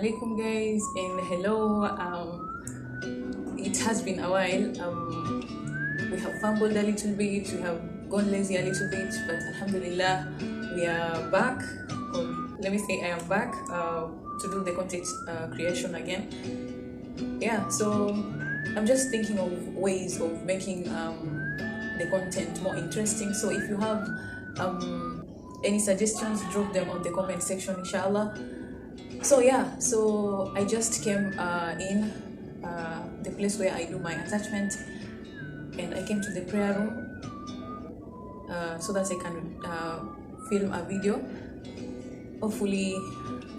alaikum guys, and hello. It has been a while. We have fumbled a little bit, we have gone lazy a little bit, but alhamdulillah we are back, or let me say I am back to do the content creation again. Yeah, so I'm just thinking of ways of making the content more interesting. So if you have any suggestions, drop them on the comment section, inshallah. So yeah, so I just came in the place where I do my attachment, and I came to the prayer room so that I can film a video, hopefully,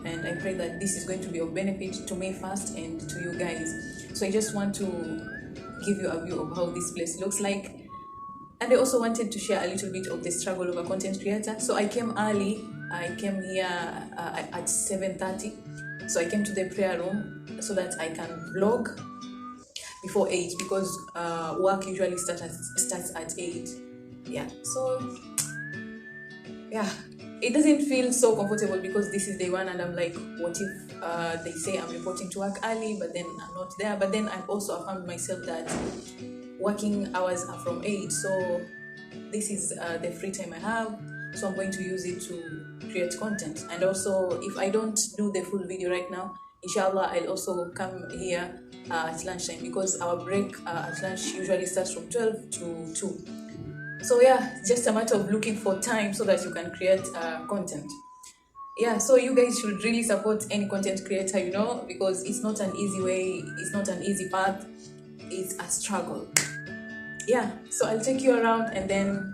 and I pray that this is going to be of benefit to me first and to you guys. So I just want to give you a view of how this place looks like, and I also wanted to share a little bit of the struggle of a content creator. So I came early. I came here at 7:30. So I came to the prayer room so that I can vlog before 8, because work usually starts at 8. Yeah. So yeah, it doesn't feel so comfortable because this is day one, and I'm like, what if they say I'm reporting to work early, but then I'm not there? But then I've also affirmed myself that working hours are from 8, so this is the free time I have, so I'm going to use it to create content. And also, if I don't do the full video right now, inshallah I'll also come here at lunchtime, because our break at lunch usually starts from 12 to 2. So yeah, just a matter of looking for time so that you can create content. Yeah, so you guys should really support any content creator, because it's not an easy way, it's not an easy path, it's a struggle. Yeah, so I'll take you around and then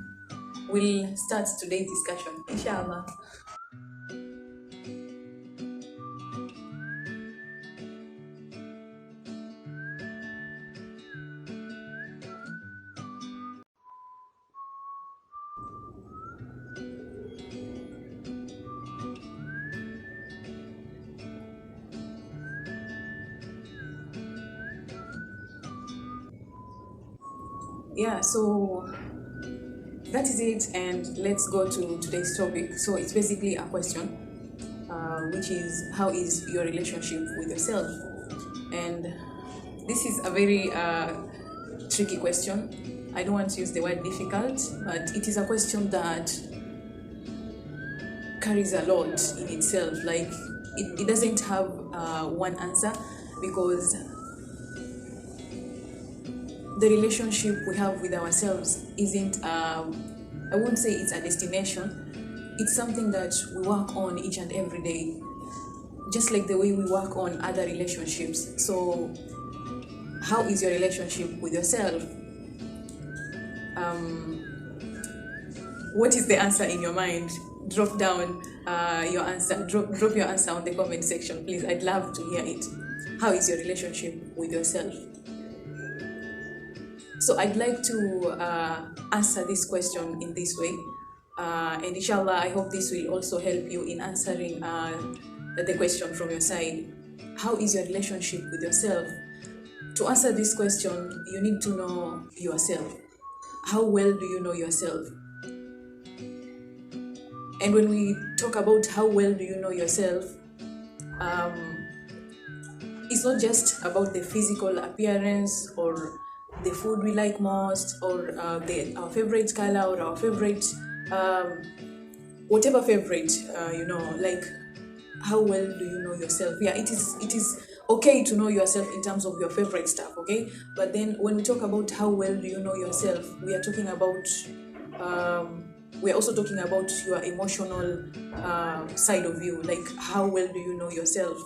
we'll start today's discussion, inshallah. Yeah, so that is it, and let's go to today's topic. So it's basically a question, which is, how is your relationship with yourself? And this is a very tricky question. I don't want to use the word difficult, but it is a question that carries a lot in itself. Like, it doesn't have one answer, because the relationship we have with ourselves isn't, I won't say it's a destination. It's something that we work on each and every day, just like the way we work on other relationships. So how is your relationship with yourself? What is the answer in your mind? Drop down your answer. Drop your answer on the comment section, please. I'd love to hear it. How is your relationship with yourself? So I'd like to answer this question in this way, and inshallah I hope this will also help you in answering the question from your side. How is your relationship with yourself? To answer this question, you need to know yourself. How well do you know yourself? And when we talk about how well do you know yourself, it's not just about the physical appearance or the food we like most, or our favorite color, or our favorite whatever favorite, like, how well do you know yourself? Yeah, it is okay to know yourself in terms of your favorite stuff, okay? But then when we talk about how well do you know yourself, we are talking about we are also talking about your emotional side of you. Like, how well do you know yourself?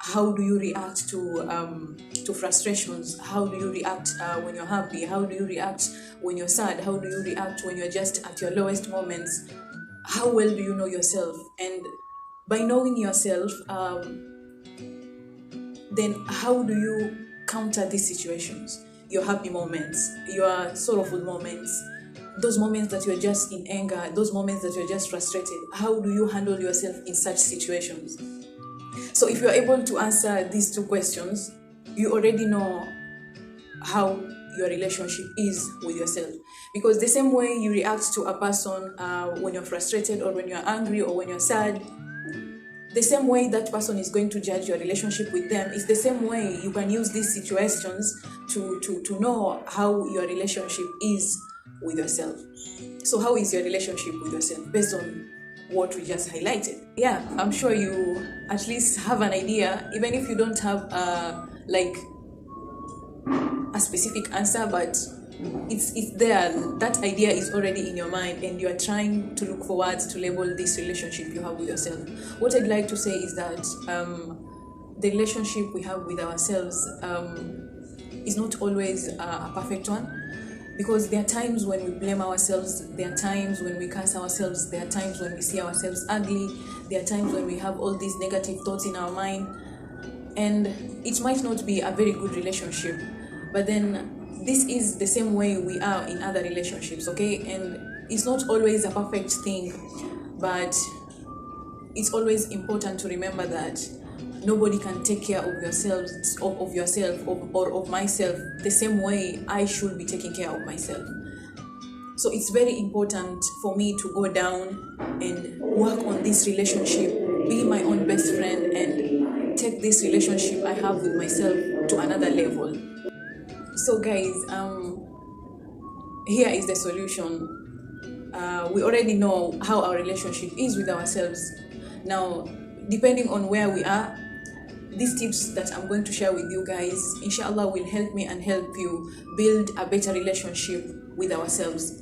How do you react to frustrations? How do you react when you're happy? How do you react when you're sad? How do you react when you're just at your lowest moments? How well do you know yourself? And by knowing yourself, then how do you counter these situations? Your happy moments, your sorrowful moments, those moments that you're just in anger, those moments that you're just frustrated. How do you handle yourself in such situations? So if you're able to answer these two questions, you already know how your relationship is with yourself. Because the same way you react to a person when you're frustrated, or when you're angry, or when you're sad, the same way that person is going to judge your relationship with them is the same way you can use these situations to know how your relationship is with yourself. So how is your relationship with yourself based on what we just highlighted? Yeah, I'm sure you at least have an idea, even if you don't have like a specific answer, but it's there. That idea is already in your mind, and you are trying to look for words to label this relationship you have with yourself. What I'd like to say is that the relationship we have with ourselves is not always a perfect one, because there are times when we blame ourselves, there are times when we curse ourselves, there are times when we see ourselves ugly, there are times when we have all these negative thoughts in our mind, and it might not be a very good relationship. But then this is the same way we are in other relationships, okay? And it's not always a perfect thing, but it's always important to remember that nobody can take care of yourself or of myself the same way I should be taking care of myself. So it's very important for me to go down and work on this relationship, be my own best friend, and take this relationship I have with myself to another level. So guys, here is the solution. We already know how our relationship is with ourselves. Now, depending on where we are, these tips that I'm going to share with you guys, inshallah, will help me and help you build a better relationship with ourselves.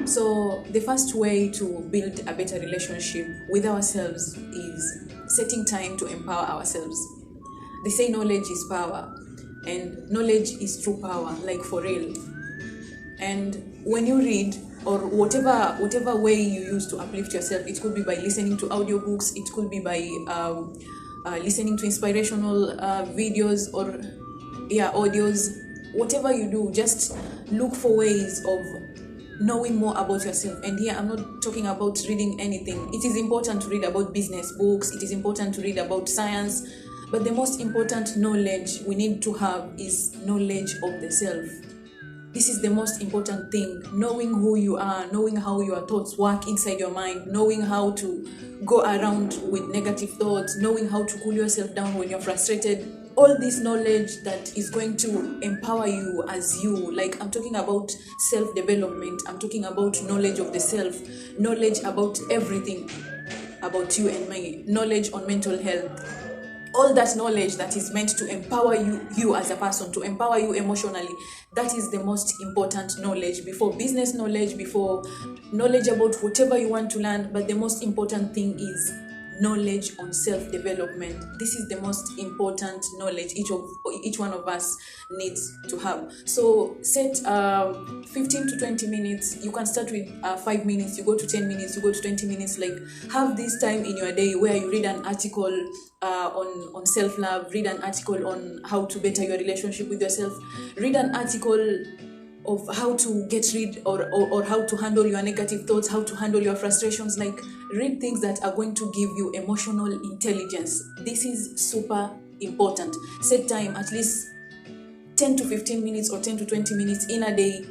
So the first way to build a better relationship with ourselves is setting time to empower ourselves. They say knowledge is power, and knowledge is true power, like for real. And when you read, or whatever way you use to uplift yourself, it could be by listening to audiobooks, it could be by listening to inspirational videos or audios. Whatever you do, just look for ways of knowing more about yourself. And here I'm not talking about reading anything. It is important to read about business books, it is important to read about science, but the most important knowledge we need to have is knowledge of the self. This is the most important thing, knowing who you are, knowing how your thoughts work inside your mind, knowing how to go around with negative thoughts, knowing how to cool yourself down when you're frustrated. All this knowledge that is going to empower you as you. Like, I'm talking about self-development, I'm talking about knowledge of the self, knowledge about everything about you and me, knowledge on mental health. All that knowledge that is meant to empower you as a person, to empower you emotionally, that is the most important knowledge, before business knowledge, before knowledge about whatever you want to learn. But the most important thing is knowledge on self-development. This is the most important knowledge each one of us needs to have. So set 15 to 20 minutes. You can start with 5 minutes, you go to 10 minutes, you go to 20 minutes. Like, have this time in your day where you read an article on self-love, read an article on how to better your relationship with yourself, read an article of how to get rid or how to handle your negative thoughts, how to handle your frustrations. Like, read things that are going to give you emotional intelligence. This is super important. Set time, at least 10 to 15 minutes or 10 to 20 minutes in a day,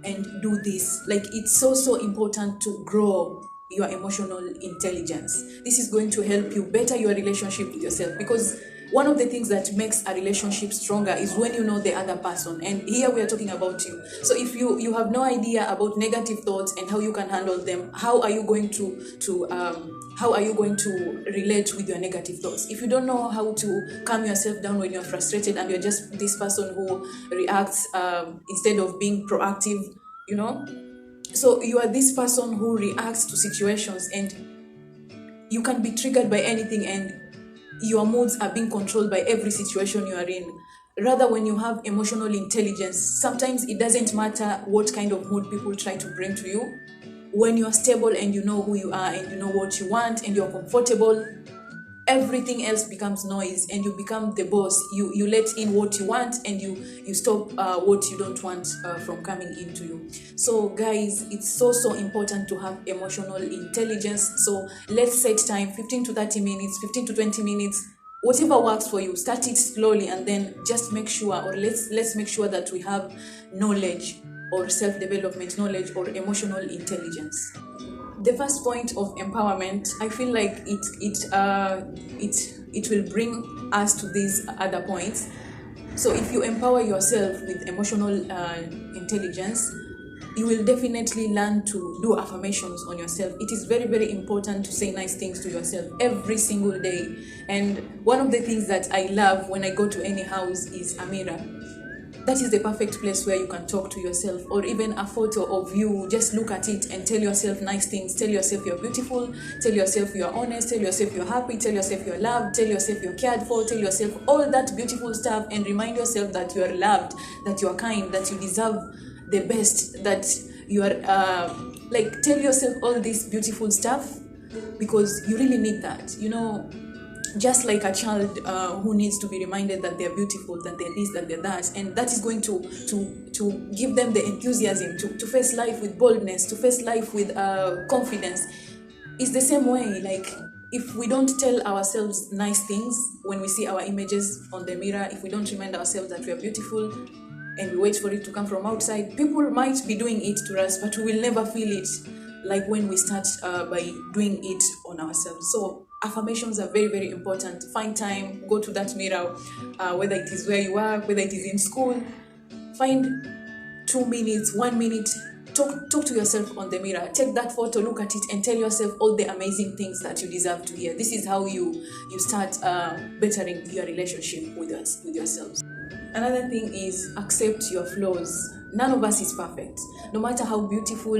and do this. Like, it's so important to grow your emotional intelligence. This is going to help you better your relationship with yourself, because one of the things that makes a relationship stronger is when you know the other person. And here we are talking about you. So if you have no idea about negative thoughts and how you can handle them, how are you going to relate with your negative thoughts? If you don't know how to calm yourself down when you're frustrated and you're just this person who reacts instead of being proactive, so you are this person who reacts to situations, and you can be triggered by anything, and your moods are being controlled by every situation you are in. Rather, when you have emotional intelligence, sometimes it doesn't matter what kind of mood people try to bring to you. When you are stable and you know who you are and you know what you want and you're comfortable, everything else becomes noise, and you become the boss. You let in what you want, and you stop what you don't want from coming into you. So guys, it's so important to have emotional intelligence. So let's set time, 15 to 30 minutes, 15 to 20 minutes, whatever works for you. Start it slowly, and then just make sure, or let's make sure that we have knowledge or self-development knowledge or emotional intelligence. The first point of empowerment, I feel like it will bring us to these other points. So if you empower yourself with emotional intelligence, you will definitely learn to do affirmations on yourself. It is very, very important to say nice things to yourself every single day. And one of the things that I love when I go to any house is a mirror. That is the perfect place where you can talk to yourself, or even a photo of you. Just look at it and tell yourself nice things. Tell yourself you're beautiful. Tell yourself you're honest. Tell yourself you're happy. Tell yourself you're loved. Tell yourself you're cared for. Tell yourself all that beautiful stuff, and remind yourself that you are loved, that you are kind, that you deserve the best, that you are tell yourself all this beautiful stuff, because you really need that, just like a child who needs to be reminded that they're beautiful, that they're this, that they're that, and that is going to give them the enthusiasm to face life with boldness, to face life with confidence. It's the same way, like, if we don't tell ourselves nice things when we see our images on the mirror, if we don't remind ourselves that we are beautiful, and we wait for it to come from outside, people might be doing it to us, but we will never feel it like when we start by doing it on ourselves. So affirmations are very, very important. Find time, go to that mirror, whether it is where you work, whether it is in school. Find 2 minutes, 1 minute, talk to yourself on the mirror. Take that photo, look at it, and tell yourself all the amazing things that you deserve to hear. This is how you start bettering your relationship with yourselves. Another thing is accept your flaws. None of us is perfect. No matter how beautiful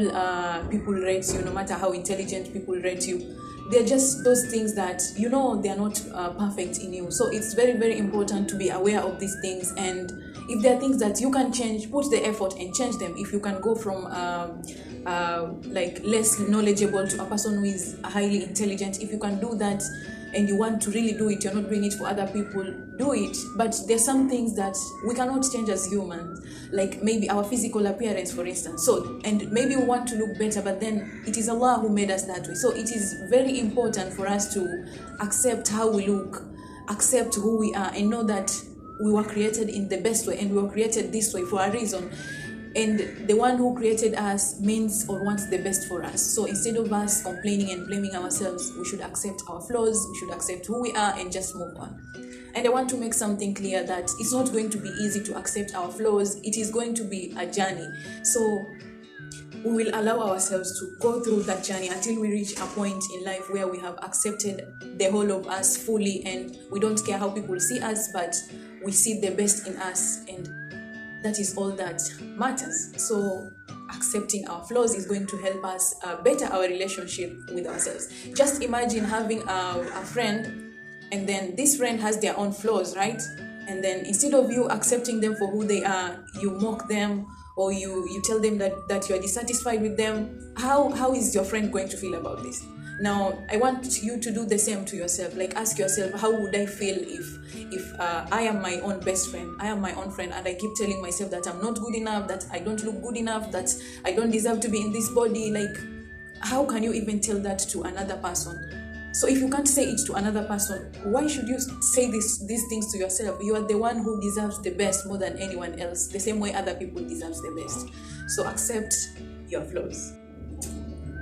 people rate you, no matter how intelligent people rate you, they're just those things that they are not perfect in you. So it's very, very important to be aware of these things. And if there are things that you can change, put the effort and change them. If you can go from less knowledgeable to a person who is highly intelligent, if you can do that, and you want to really do it, you're not doing it for other people, do it. But there's some things that we cannot change as humans, like maybe our physical appearance, for instance. And maybe we want to look better, but then it is Allah who made us that way. So it is very important for us to accept how we look, accept who we are, and know that we were created in the best way, and we were created this way for a reason. And the one who created us means or wants the best for us. So instead of us complaining and blaming ourselves, we should accept our flaws, we should accept who we are, and just move on. And I want to make something clear that it's not going to be easy to accept our flaws. It is going to be a journey. So we will allow ourselves to go through that journey until we reach a point in life where we have accepted the whole of us fully, and we don't care how people see us, but we see the best in us, and that is all that matters. So accepting our flaws is going to help us better our relationship with ourselves. Just imagine having a friend, and then this friend has their own flaws, right? And then instead of you accepting them for who they are, you mock them, or you tell them that you're dissatisfied with them. How is your friend going to feel about this? Now, I want you to do the same to yourself. Like, ask yourself, how would I feel if I am my own best friend, I am my own friend, and I keep telling myself that I'm not good enough, that I don't look good enough, that I don't deserve to be in this body? Like, how can you even tell that to another person? So if you can't say it to another person, why should you say these things to yourself? You are the one who deserves the best more than anyone else, the same way other people deserve the best. So accept your flaws.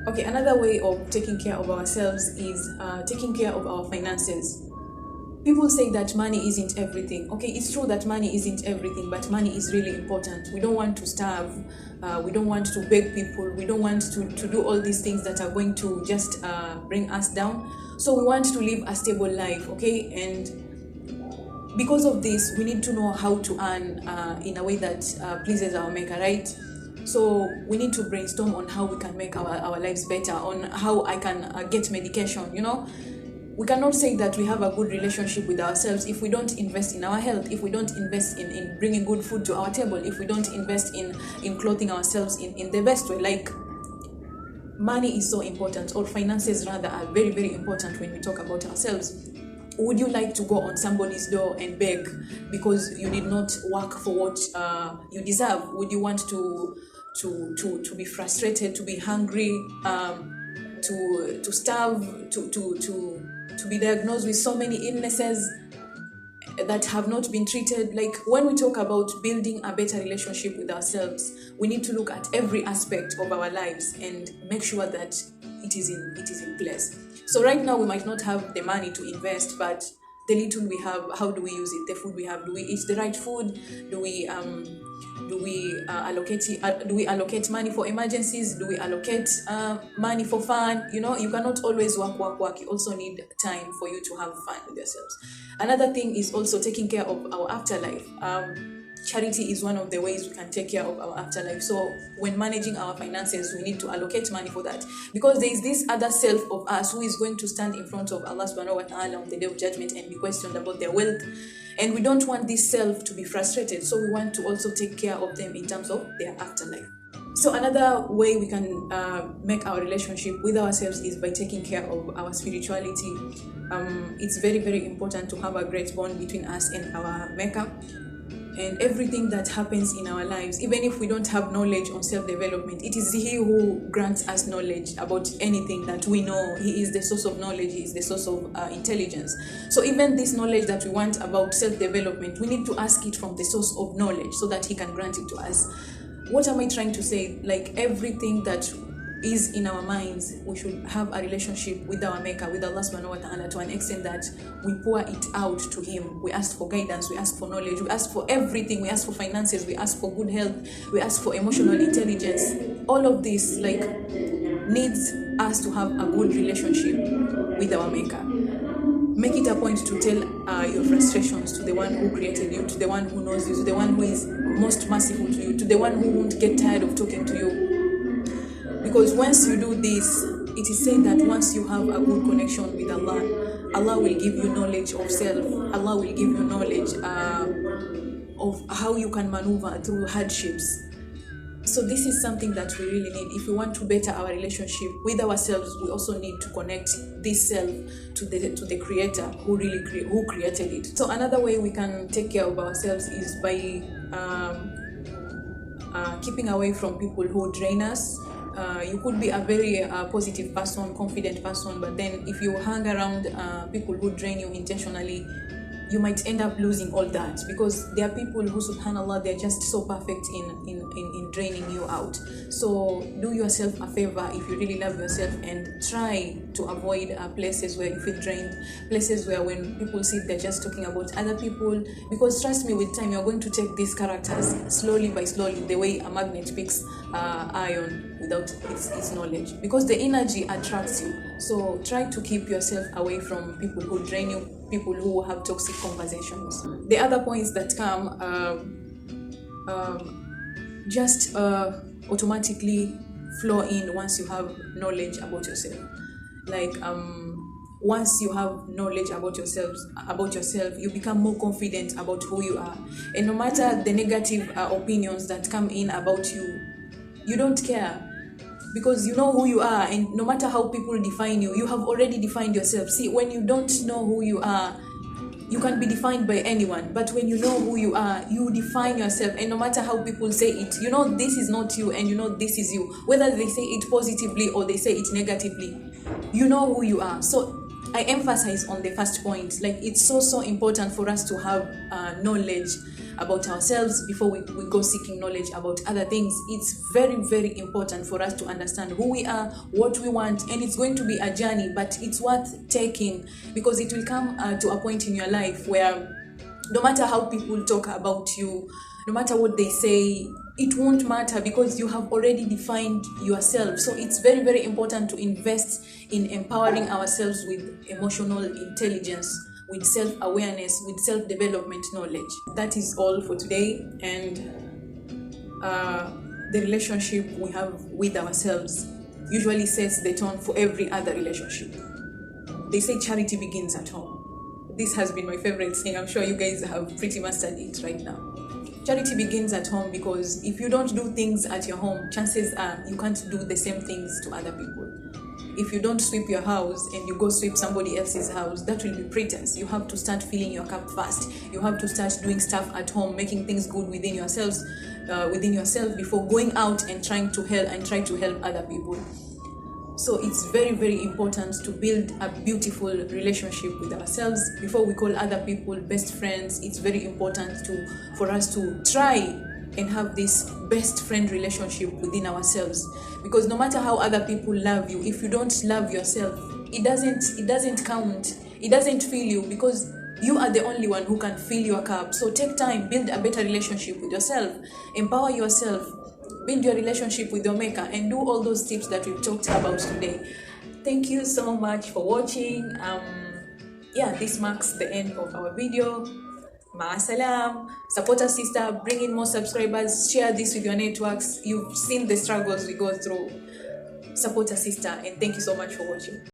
Okay, another way of taking care of ourselves is taking care of our finances. People say that money isn't everything. Okay, it's true that money isn't everything, but money is really important. We don't want to starve. We don't want to beg people. We don't want to do all these things that are going to just bring us down. So we want to live a stable life, okay? And because of this, we need to know how to earn in a way that pleases our maker, right? So we need to brainstorm on how we can make our lives better, on how I can get medication, We cannot say that we have a good relationship with ourselves if we don't invest in our health, if we don't invest in bringing good food to our table, if we don't invest in clothing ourselves in the best way. Like, money is so important, or finances rather are very, very important when we talk about ourselves. Would you like to go on somebody's door and beg because you did not work for what you deserve? Would you want to be frustrated, to be hungry, to starve, to be diagnosed with so many illnesses that have not been treated? Like, when we talk about building a better relationship with ourselves, we need to look at every aspect of our lives and make sure that it is in place. So right now we might not have the money to invest, but the little we have, how do we use it? The food we have, do we eat the right food? Do we allocate money for emergencies? Do we allocate money for fun? You cannot always work. You also need time for you to have fun with yourselves. Another thing is also taking care of our afterlife. Charity is one of the ways we can take care of our afterlife. So when managing our finances, we need to allocate money for that, because there is this other self of us who is going to stand in front of Allah subhanahu wa ta'ala on the day of judgment and be questioned about their wealth. And we don't want this self to be frustrated, so we want to also take care of them in terms of their afterlife. So another way we can make our relationship with ourselves is by taking care of our spirituality. It's very, very important to have a great bond between us and our Maker. And everything that happens in our lives, even if we don't have knowledge on self-development, it is He who grants us knowledge about anything that we know. He is the source of knowledge. He is the source of intelligence. So even this knowledge that we want about self-development, we need to ask it from the source of knowledge so that He can grant it to us. What am I trying to say? Like, everything that is in our minds, we should have a relationship with our Maker, with Allah subhanahu wa ta'ala, to an extent that we pour it out to Him. We ask for guidance, we ask for knowledge, we ask for everything, we ask for finances, we ask for good health, we ask for emotional intelligence. All of this needs us to have a good relationship with our Maker. Make it a point to tell your frustrations to the one who created you, to the one who knows you, to the one who is most merciful to you, to the one who won't get tired of talking to you. Because once you do this, it is said that once you have a good connection with Allah, Allah will give you knowledge of self. Allah will give you knowledge of how you can maneuver through hardships. So this is something that we really need. If we want to better our relationship with ourselves, we also need to connect this self to the Creator who created it. So another way we can take care of ourselves is by keeping away from people who drain us. You could be a very positive person, confident person, but then if you hang around people who drain you intentionally, you might end up losing all that, because there are people who, subhanallah, they're just so perfect in draining you out. So do yourself a favor if you really love yourself, and try to avoid places where you feel drained, places where when people sit, they're just talking about other people, because trust me, with time you're going to take these characters slowly by slowly, the way a magnet picks iron without its knowledge, because the energy attracts you. So try to keep yourself away from people who drain you, people who have toxic conversations. The other points that come just automatically flow in once you have knowledge about yourself. Like once you have knowledge about yourself, you become more confident about who you are, and no matter the negative opinions that come in about you, you don't care, because you know who you are, and no matter how people define you, you have already defined yourself. See, when you don't know who you are, you can be defined by anyone, but when you know who you are, you define yourself, and no matter how people say it, you know this is not you, and you know this is you. Whether they say it positively or they say it negatively, you know who you are. So I emphasize on the first point, like it's so important for us to have knowledge about ourselves before we go seeking knowledge about other things. It's very important for us to understand who we are, what we want, and it's going to be a journey, but it's worth taking, because it will come to a point in your life where no matter how people talk about you, no matter what they say, it won't matter, because you have already defined yourself. So it's very important to invest in empowering ourselves with emotional intelligence, with self-awareness, with self-development knowledge. That is all for today. And the relationship we have with ourselves usually sets the tone for every other relationship. They say charity begins at home. This has been my favorite thing. I'm sure you guys have pretty mastered it right now. Charity begins at home, because if you don't do things at your home, chances are you can't do the same things to other people. If you don't sweep your house and you go sweep somebody else's house, that will be pretense. You have to start filling your cup first. You have to start doing stuff at home, making things good within yourself before going out and trying to help other people. So it's very important to build a beautiful relationship with ourselves before we call other people best friends. It's very important for us to try and have this best friend relationship within ourselves. Because no matter how other people love you, if you don't love yourself, it doesn't count. It doesn't fill you, because you are the only one who can fill your cup. So take time, build a better relationship with yourself, empower yourself, build your relationship with your maker, and do all those tips that we've talked about today. Thank you so much for watching. This marks the end of our video. Ma'asalam. Support us, sister. Bring in more subscribers. Share this with your networks. You've seen the struggles we go through. Support us, sister. And thank you so much for watching.